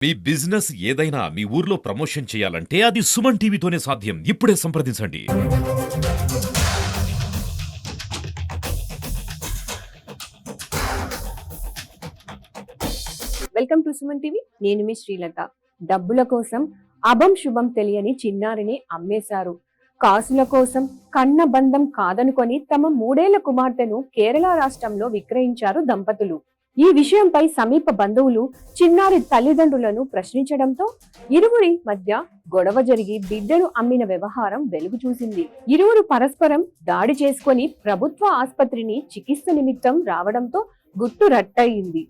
మీ business ఏదైనా మీ ఊర్లో promotion చేయాలంటే అది సుమన్ టీవీతోనే సాధ్యం. ఇప్పుడే సంప్రదించండి. Welcome to Suman TV. నేను మీ శ్రీలత. డబ్బుల కోసం అభం శుభం తెలియని చిన్నారిని అమ్మేశారు. కాసుల కోసం కన్న బంధం కాదనుకొని తమ 3 ఏళ్ల కుమార్తెను కేరళ రాష్ట్రంలో విక్రయించారు దంపతులు. ఈ విషయంపై సమీప బంధువులు చిన్నారి తల్లిదండ్రులను ప్రశ్నించడంతో ఇరువురి మధ్య గొడవ జరిగి బిడ్డను అమ్మిన వ్యవహారం వెలుగు చూసింది. ఇరువురు పరస్పరం దాడి చేసుకొని ప్రభుత్వ ఆసుపత్రిని చికిత్స నిమిత్తం రావడంతో గుట్టు రట్టయింది.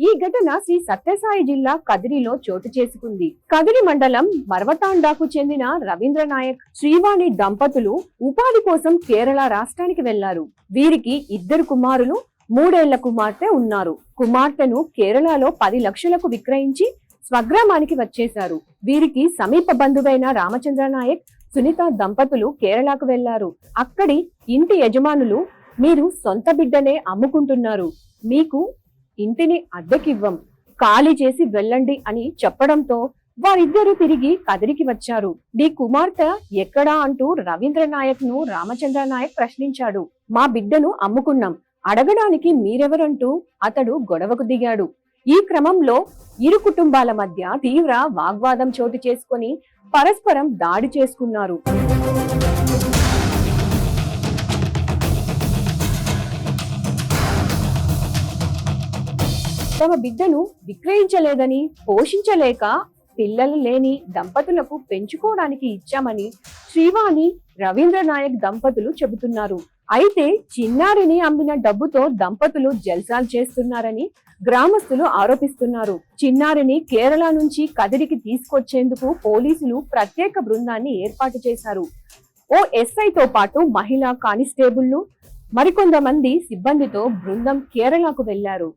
ఈ ఘటన శ్రీ సత్యసాయి జిల్లా కదిరిలో చోటు చేసుకుంది. కదిరి మండలం మర్వతాండాకు చెందిన రవీంద్ర నాయక్, శ్రీవాణి దంపతులు ఉపాధి కోసం కేరళ రాష్ట్రానికి వెళ్లారు. వీరికి 2 కుమారులు, 3 ఏళ్ల కుమార్తె ఉన్నారు. కుమార్తెను కేరళలో 10 లక్షలకు విక్రయించి స్వగ్రామానికి వచ్చేశారు. వీరికి సమీప బంధువైన రామచంద్ర నాయక్, సునీత దంపతులు కేరళకు వెళ్లారు. అక్కడి ఇంటి యజమానులు, మీరు సొంత బిడ్డనే అమ్ముకుంటున్నారు, మీకు ఇంటిని అద్దెకివ్వం, ఖాళీ చేసి వెళ్ళండి అని చెప్పడంతో వారిద్దరూ తిరిగి కదిరికి వచ్చారు. నీ కుమార్తె ఎక్కడా అంటూ రవీంద్ర నాయక్ ను రామచంద్ర నాయక్ ప్రశ్నించాడు. మా బిడ్డను అమ్ముకున్నాం, అడగడానికి మీరెవరంటూ అతడు గొడవకు దిగాడు. ఈ క్రమంలో ఇరు కుటుంబాల మధ్య తీవ్ర వాగ్వాదం చోటు చేసుకుని పరస్పరం దాడి చేసుకున్నారు. తమ బిడ్డను విక్రయించలేదని, పోషించలేక పిల్లలు లేని దంపతులకు పెంచుకోవడానికి ఇచ్చామని శ్రీవాణి, రవీంద్ర నాయక్ దంపతులు చెబుతున్నారు. అయితే చిన్నారిని అమ్మిన డబ్బుతో దంపతులు జల్సాలు చేస్తున్నారని గ్రామస్తులు ఆరోపిస్తున్నారు. చిన్నారిని కేరళ నుంచి కదిరికి తీసుకొచ్చేందుకు పోలీసులు ప్రత్యేక బృందాన్ని ఏర్పాటు చేశారు. ఓ ఎస్ఐతో పాటు మహిళా కానిస్టేబుళ్లు, మరికొంతమంది సిబ్బందితో బృందం కేరళకు వెళ్లారు.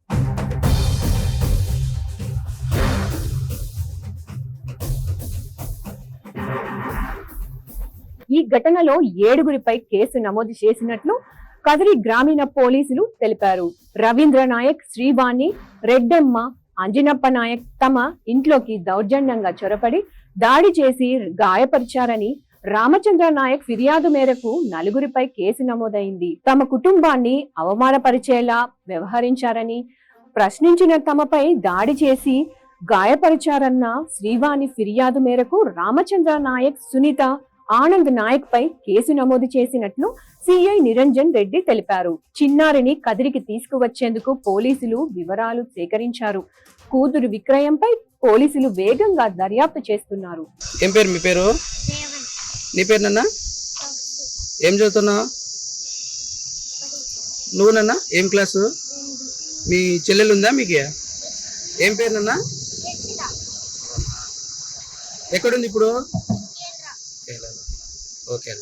ఈ ఘటనలో 7గురిపై కేసు నమోదు చేసినట్లు కదిరి గ్రామీణ పోలీసులు తెలిపారు. రవీంద్ర నాయక్, శ్రీవాణి, రెడ్డెమ్మ, అంజనప్ప నాయక్ తమ ఇంట్లోకి దౌర్జన్యంగా చొరపడి దాడి చేసి గాయపరిచారని రామచంద్ర నాయక్ ఫిర్యాదు మేరకు 4గురిపై కేసు నమోదైంది. తమ కుటుంబాన్ని అవమానపరిచేలా వ్యవహరించారని, ప్రశ్నించిన తమపై దాడి చేసి గాయపరిచారన్న శ్రీవాణి ఫిర్యాదు మేరకు రామచంద్ర నాయక్, సునీత, ఆనంద్ నాయక్ పై కేసు నమోదు చేసినట్లు సిఐ నిరంజన్ రెడ్డి తెలిపారు. చిన్నారిని కదిరికి తీసుకువచ్చేందుకు పోలీసులు వివరాలు సేకరించారు. కూతురు విక్రయంపై పోలీసులు వేగంగా దర్యాప్తు చేస్తున్నారు. ఏం పేరు మీ పేరు? నీ పేరు నాన్న? ఏం చదువుతున్నావు నువ్వు నాన్న? ఏం క్లాసు? మీ చెల్లెలు ఉందా మీకు? ఏం పేరు నాన్న? ఎక్కడుంది ఇప్పుడు? ఓకే.